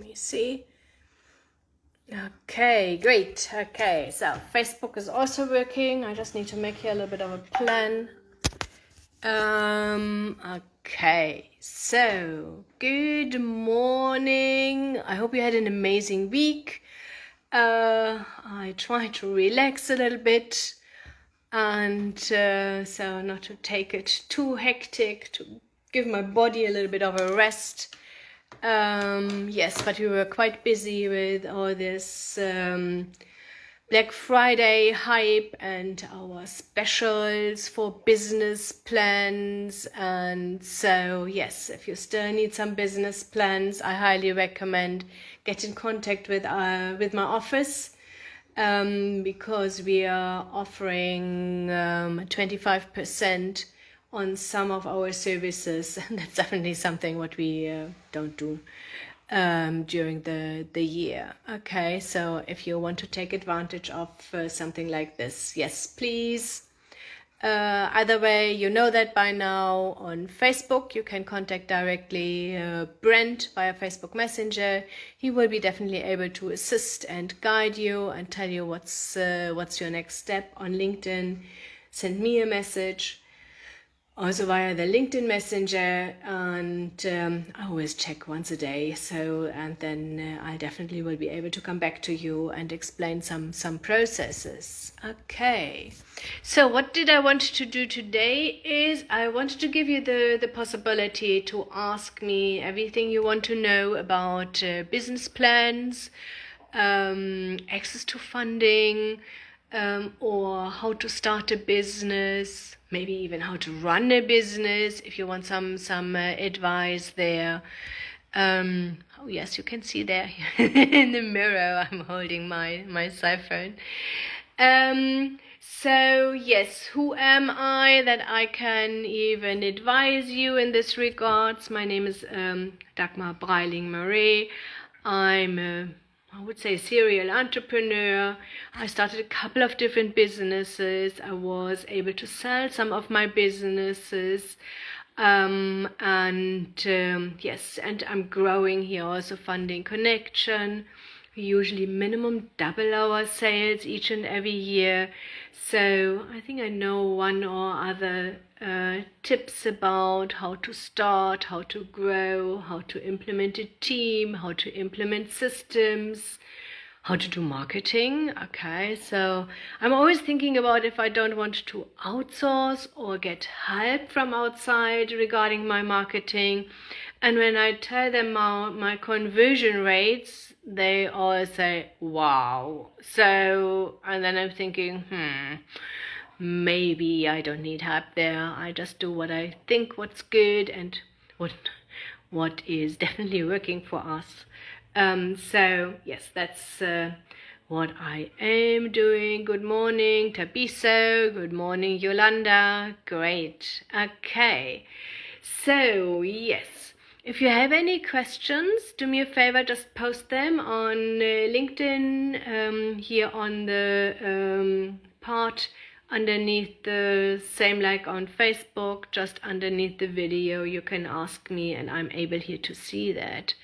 me see. Okay, great. Okay, so Facebook is also working. I just need to make here a little bit of a plan. Okay, so good morning. I hope you had an amazing week. I tried to relax a little bit and so not to take it too hectic, to give my body a little bit of a rest. Yes, but we were quite busy with all this Black Friday hype and our specials for business plans. And so, yes, if you still need some business plans, I highly recommend get in contact with my office, because we are offering 25% on some of our services, and that's definitely something what we don't do during the year. Okay, so if you want to take advantage of something like this, yes, please. Either way, you know that by now. On Facebook, you can contact directly Brent via Facebook Messenger. He will be definitely able to assist and guide you and tell you what's your next step. On LinkedIn, send me a message, also via the LinkedIn Messenger, and I always check once a day. So, and then I definitely will be able to come back to you and explain some processes. Okay. So what did I want to do today is I wanted to give you the possibility to ask me everything you want to know about business plans, access to funding, or how to start a business, maybe even how to run a business if you want some advice there. Oh yes, you can see there in the mirror I'm holding my cell phone. So yes, who am I that I can even advise you in this regards? My name is Dagmar Breiling-Marais. I'm I would say serial entrepreneur. I started a couple of different businesses. I was able to sell some of my businesses. Yes, and I'm growing here also, funding connection. We usually minimum double our sales each and every year. So I think I know one or other tips about how to start, how to grow, how to implement a team, how to implement systems, how to do marketing. Okay, so I'm always thinking about if I don't want to outsource or get help from outside regarding my marketing. And when I tell them my conversion rates, they all say, wow. So, and then I'm thinking, maybe I don't need help there. I just do what I think what's good and what is definitely working for us. So yes, that's what I am doing. Good morning, Tabiso. Good morning, Yolanda. Great. Okay. So yes, if you have any questions, do me a favor, just post them on LinkedIn, here on the part underneath, the same like on Facebook, just underneath the video. You can ask me and I'm able here to see that.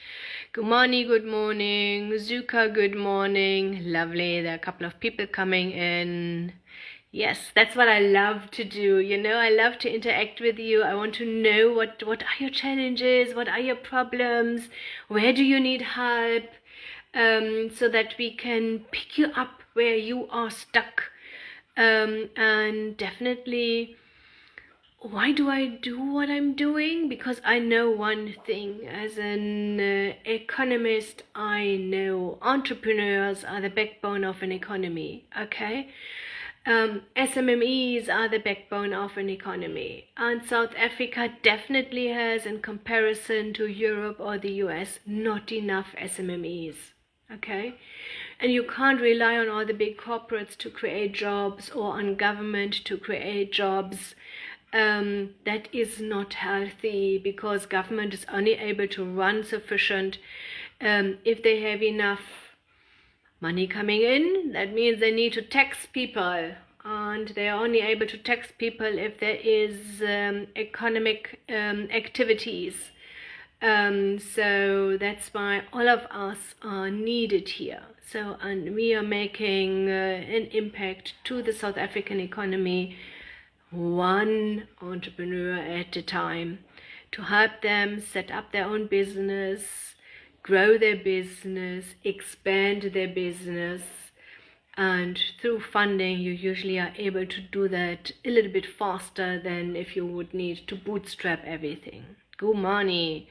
Gumani, good morning. Zuka, good morning. Lovely. There are a couple of people coming in. Yes, that's what I love to do. You know, I love to interact with you. I want to know what are your challenges, what are your problems, where do you need help, so that we can pick you up where you are stuck. And definitely, why do I do what I'm doing? Because I know one thing. As an economist, I know entrepreneurs are the backbone of an economy. Okay, SMMEs are the backbone of an economy, and South Africa definitely has, in comparison to Europe or the US, not enough SMMEs. Okay, and you can't rely on all the big corporates to create jobs or on government to create jobs. That is not healthy, because government is only able to run sufficient if they have enough money coming in. That means they need to tax people, and they are only able to tax people if there is economic activities. So that's why all of us are needed here. So, and we are making an impact to the South African economy, one entrepreneur at a time, to help them set up their own business, grow their business, expand their business. And through funding, you usually are able to do that a little bit faster than if you would need to bootstrap everything. Good morning.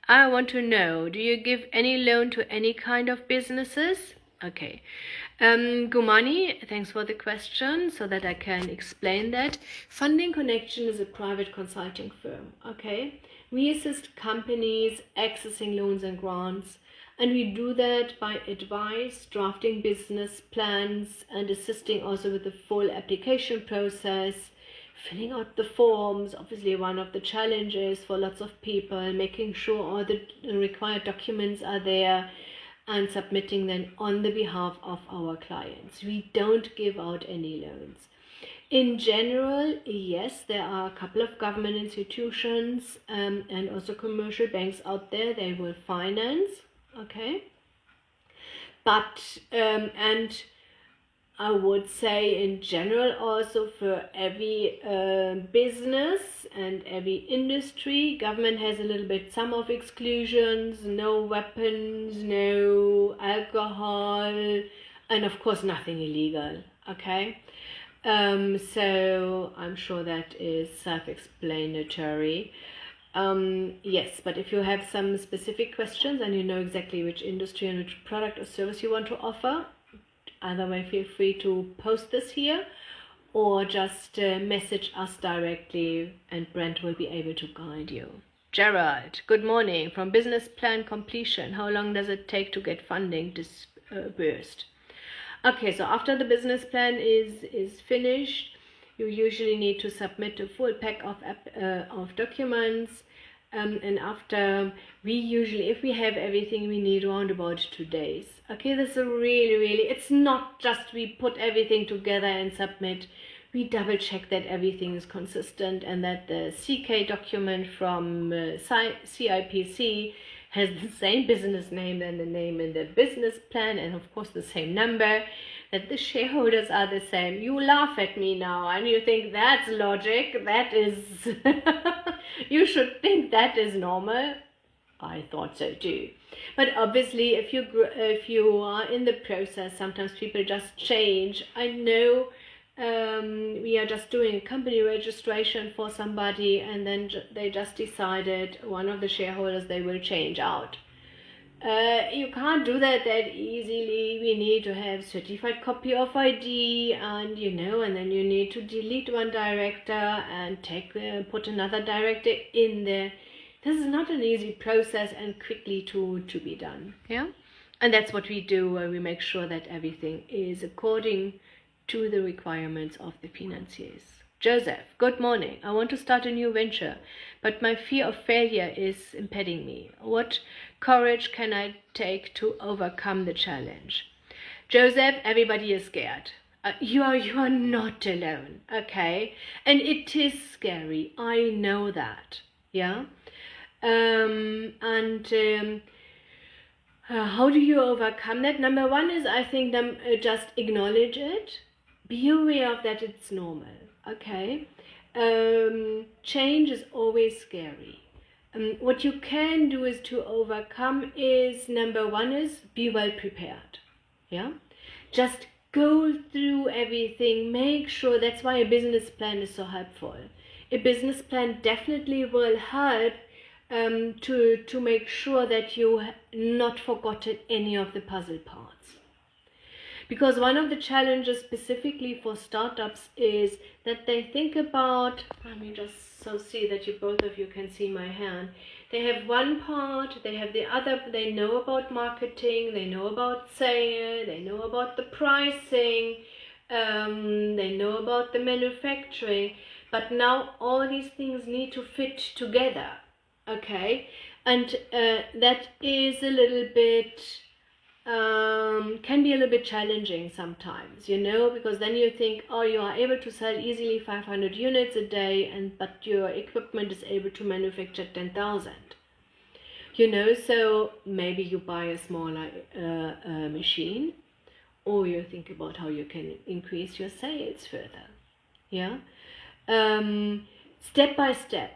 I want to know, do you give any loan to any kind of businesses? Okay. Gumani, thanks for the question so that I can explain that. Funding Connection is a private consulting firm. Okay. We assist companies accessing loans and grants, and we do that by advice, drafting business plans, and assisting also with the full application process, filling out the forms. Obviously, one of the challenges for lots of people, making sure all the required documents are there, and submitting them on the behalf of our clients. We don't give out any loans. In general, yes, there are a couple of government institutions and also commercial banks out there. They will finance, okay? But, and I would say in general also for every business and every industry, government has a little bit some of exclusions, no weapons, no alcohol, and of course nothing illegal, okay? So I'm sure that is self-explanatory. Yes, but if you have some specific questions and you know exactly which industry and which product or service you want to offer, either way, feel free to post this here or just message us directly and Brent will be able to guide you. Gerald, good morning. From business plan completion, how long does it take to get funding disbursed? Okay, so after the business plan is finished, you usually need to submit a full pack of documents. And after, we usually, if we have everything, we need around about 2 days. Okay, this is really, it's not just we put everything together and submit. We double check that everything is consistent and that the CK document from CIPC has the same business name and the name in the business plan, and of course the same number, that the shareholders are the same. You laugh at me now and you think that's logic, that is you should think that is normal. I thought so too. But obviously if you are in the process, sometimes people just change. I know we are just doing a company registration for somebody and then they just decided, one of the shareholders, they will change out. You can't do that easily. We need to have certified copy of ID, and and then you need to delete one director and put another director in there. This is not an easy process and quickly to be done. Yeah, and that's what we do. We make sure that everything is according to the requirements of the financiers. Joseph, good morning. I want to start a new venture, but my fear of failure is impeding me. What courage can I take to overcome the challenge? Joseph, everybody is scared. You are not alone, okay? And it is scary. I know that. Yeah. How do you overcome that? Number one is, I think, just acknowledge it. Be aware of that it's normal, okay? Change is always scary. What you can do is to overcome is, number one is be well prepared, yeah? Just go through everything, make sure, that's why a business plan is so helpful. A business plan definitely will help to make sure that you not forgotten any of the puzzle parts. Because one of the challenges specifically for startups is that they think about, let me just so see that both of you can see my hand. They have one part, they have the other, they know about marketing, they know about sale, they know about the pricing, they know about the manufacturing, but now all these things need to fit together, okay? And that is a little bit, can be a little bit challenging sometimes, because then you think, oh, you are able to sell easily 500 units a day, but your equipment is able to manufacture 10,000. So maybe you buy a smaller machine, or you think about how you can increase your sales further. Step by step.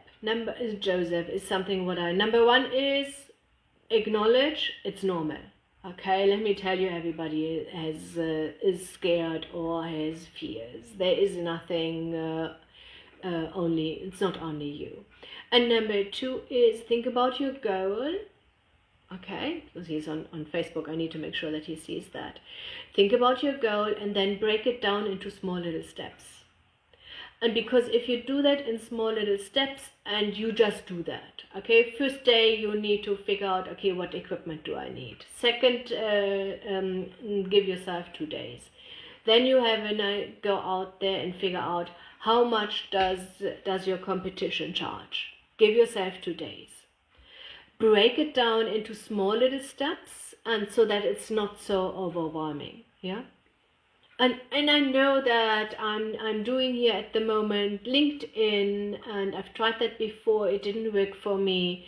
Joseph, is something what number one is acknowledge it's normal. Okay, let me tell you, everybody is scared or has fears. There is nothing it's not only you. And number two is think about your goal. Okay, because he's on Facebook, I need to make sure that he sees that. Think about your goal and then break it down into small little steps. And because if you do that in small little steps and you just do that, okay, first day you need to figure out, okay, what equipment do I need? Second, give yourself 2 days. Then you go out there and figure out how much does your competition charge. Give yourself 2 days. Break it down into small little steps, and so that it's not so overwhelming. And I know that I'm doing here at the moment LinkedIn, and I've tried that before. It didn't work for me,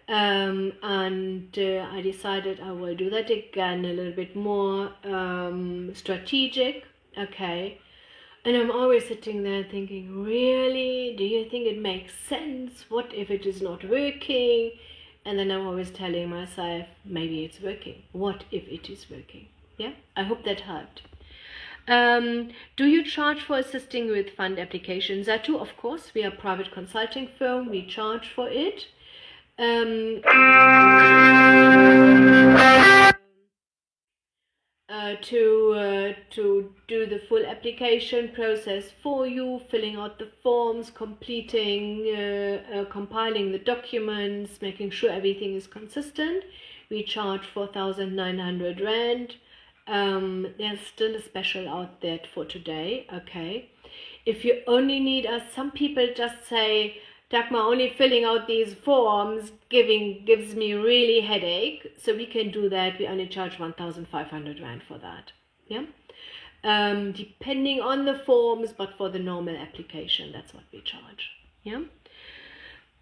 and I decided I will do that again, a little bit more strategic. Okay, and I'm always sitting there thinking, really, do you think it makes sense? What if it is not working? And then I'm always telling myself, maybe it's working. What if it is working? I hope that helped. Do you charge for assisting with fund applications? Zatu, of course, we are a private consulting firm. We charge for it. To do the full application process for you, filling out the forms, completing, compiling the documents, making sure everything is consistent, we charge 4,900 Rand. There's still a special out there for today. Okay, if you only need us, some people just say, Dagmar, only filling out these forms gives me really headache, so we can do that. We only charge 1,500 Rand for that. Depending on the forms, but for the normal application, that's what we charge.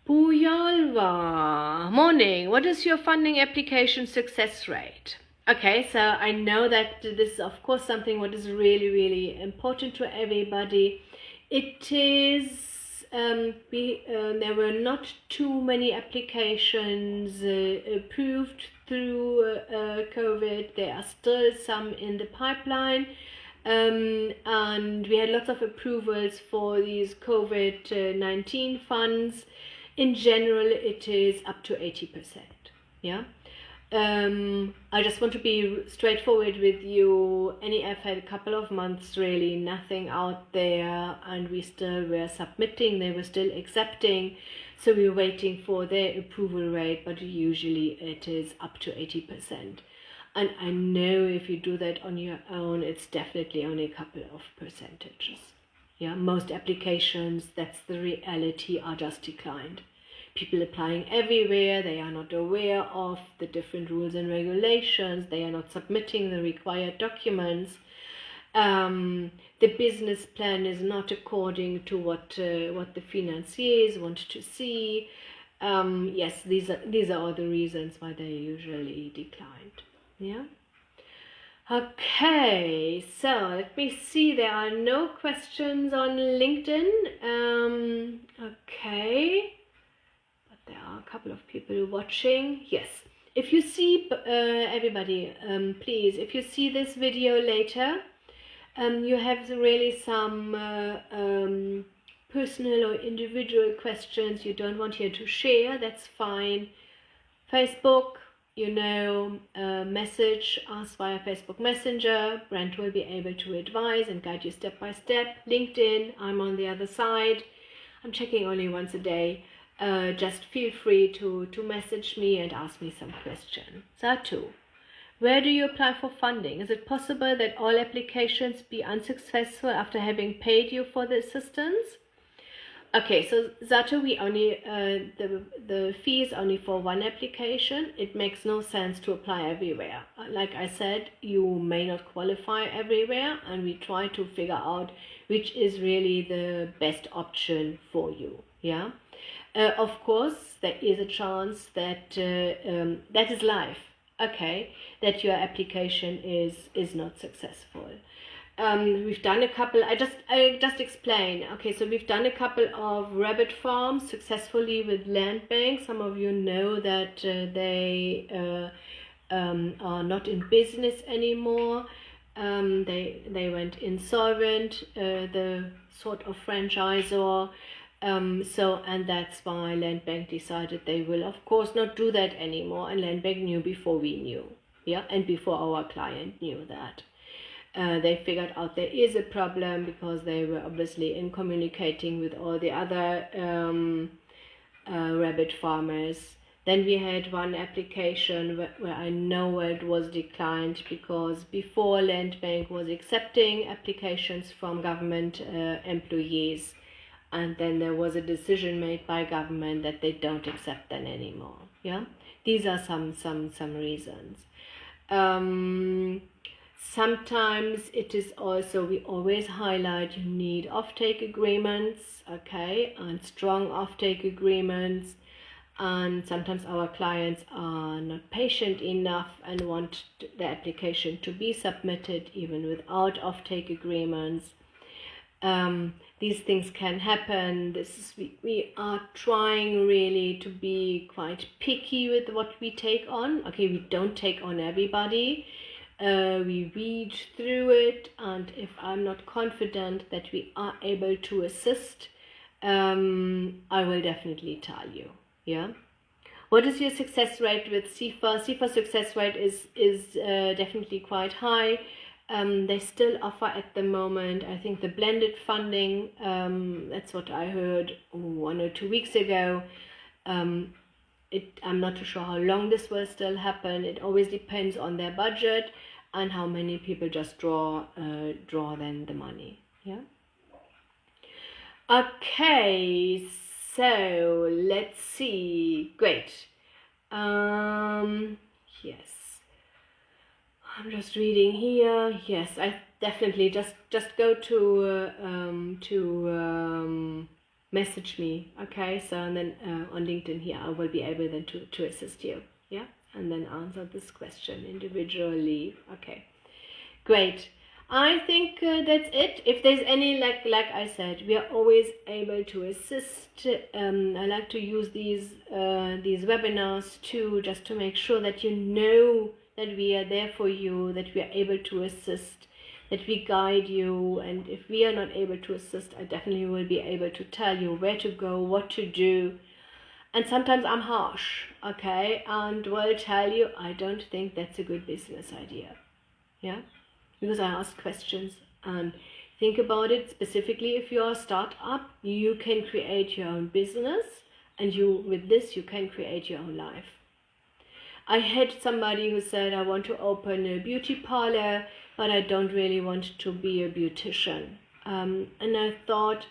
Puyalva, morning. What is your funding application success rate? Okay, so I know that this is of course something what is really, really important to everybody. It is, there were not too many applications approved through COVID. There are still some in the pipeline. And we had lots of approvals for these COVID-19 funds. In general, it is up to 80%. I just want to be straightforward with you. NEF had a couple of months, really nothing out there, and we still were submitting, they were still accepting, so we were waiting for their approval rate, but usually it is up to 80%. And I know if you do that on your own, it's definitely only a couple of percentages. Most applications, that's the reality, are just declined. People applying everywhere, they are not aware of the different rules and regulations, they are not submitting the required documents. The business plan is not according to what the financiers want to see. Yes, these are all the reasons why they usually declined. Okay, so let me see, there are no questions on LinkedIn. Okay. There are a couple of people watching. Yes, if you see, everybody, please, if you see this video later, you have really some personal or individual questions you don't want here to share, that's fine. Facebook, message us via Facebook Messenger. Brent will be able to advise and guide you step by step. LinkedIn, I'm on the other side. I'm checking only once a day. Just feel free to message me and ask me some questions. Zatu, where do you apply for funding? Is it possible that all applications be unsuccessful after having paid you for the assistance? Okay, so Zatu, we only the fee is only for one application. It makes no sense to apply everywhere. Like I said, you may not qualify everywhere, and we try to figure out which is really the best option for you. Of course, there is a chance that that is life. Okay, that your application is not successful. We've done a couple. I just explain. Okay, so we've done a couple of rabbit farms successfully with land banks. Some of you know that they are not in business anymore. They went insolvent. The sort of franchisor. And that's why Land Bank decided they will of course not do that anymore, and Land Bank knew before we knew, yeah, and before our client knew that. They figured out there is a problem because they were obviously in communicating with all the other rabbit farmers. Then we had one application where I know it was declined because before Land Bank was accepting applications from government employees, and then there was a decision made by government that they don't accept them anymore. Yeah, these are some reasons. Sometimes it is also, we always highlight, you need offtake agreements, okay, and strong offtake agreements. And sometimes our clients are not patient enough and want the application to be submitted even without offtake agreements. These things can happen. We are trying really to be quite picky with what we take on. Okay, we don't take on everybody. We read through it, and if I'm not confident that we are able to assist, I will definitely tell you. Yeah. What is your success rate with SIFA? SIFA success rate is definitely quite high. They still offer at the moment, I think, the blended funding. That's what I heard 1 or 2 weeks ago. I'm not too sure how long this will still happen. It always depends on their budget and how many people just draw then the money. Yeah. Okay, so let's see. Great. Yes. I'm just reading here. Yes, I definitely just go to message me. Okay, so and then on LinkedIn here, I will be able then to assist you. Yeah, and then answer this question individually. Okay, great. I think that's it. If there's any, like I said, we are always able to assist. I like to use these webinars too, just to make sure that you know that we are there for you, that we are able to assist, that we guide you. And if we are not able to assist, I definitely will be able to tell you where to go, what to do. And sometimes I'm harsh, okay, and will tell you I don't think that's a good business idea. Yeah, because I ask questions and think about it. Specifically, if you're a startup, you can create your own business, and with this you can create your own life. I had somebody who said, I want to open a beauty parlor, but I don't really want to be a beautician. And I thought,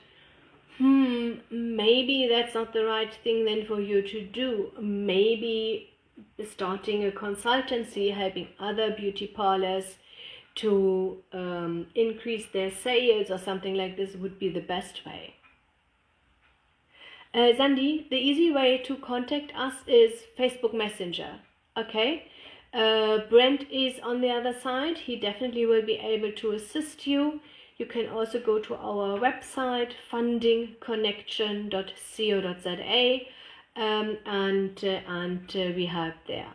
maybe that's not the right thing then for you to do. Maybe starting a consultancy, helping other beauty parlors to increase their sales or something like this would be the best way. Zandi, the easy way to contact us is Facebook Messenger. Okay, Brent is on the other side. He definitely will be able to assist you. You can also go to our website, fundingconnection.co.za, and we help there.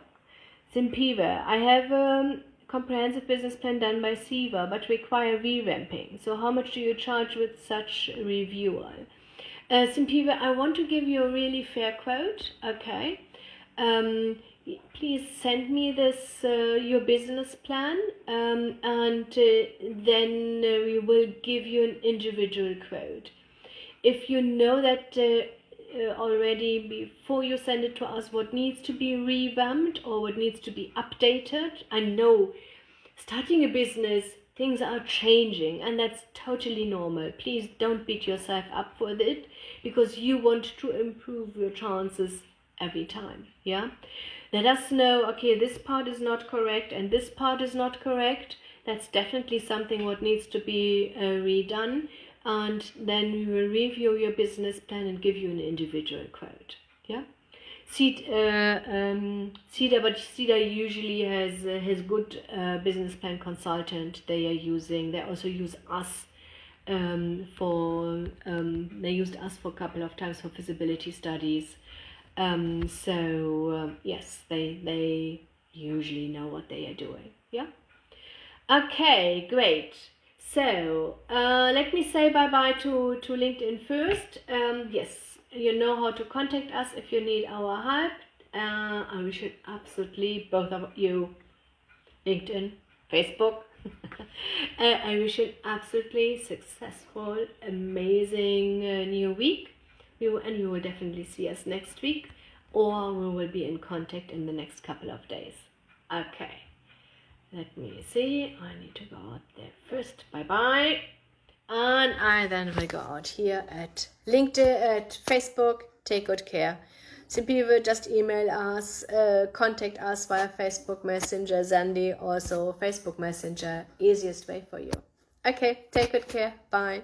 Simpiva, I have a comprehensive business plan done by Siva, but require revamping. So how much do you charge with such reviewer? Simpiva, I want to give you a really fair quote. Okay. Please send me this your business plan, and then we will give you an individual quote. If you know that already before you send it to us what needs to be revamped or what needs to be updated, I know starting a business, things are changing, and that's totally normal. Please don't beat yourself up for it, because you want to improve your chances every time. Yeah, let us know, okay, this part is not correct and this part is not correct. That's definitely something what needs to be redone. and then we will review your business plan and give you an individual quote. Yeah. Cedar usually has good business plan consultant. They also use us they used us for a couple of times for feasibility studies. Yes, they usually know what they are doing. Yeah. Okay, great. So let me say bye-bye to LinkedIn first. Yes, you know how to contact us if you need our help. I wish you absolutely, both of you, LinkedIn, Facebook. I wish you an absolutely successful, amazing new week. And you will definitely see us next week, or we will be in contact in the next couple of days. Okay. Let me see, I need to go out there first, bye-bye. And I then will go out here at LinkedIn, at Facebook. Take good care. Simply just email us, contact us via Facebook Messenger, Zandy, also Facebook Messenger, easiest way for you. Okay, take good care, bye.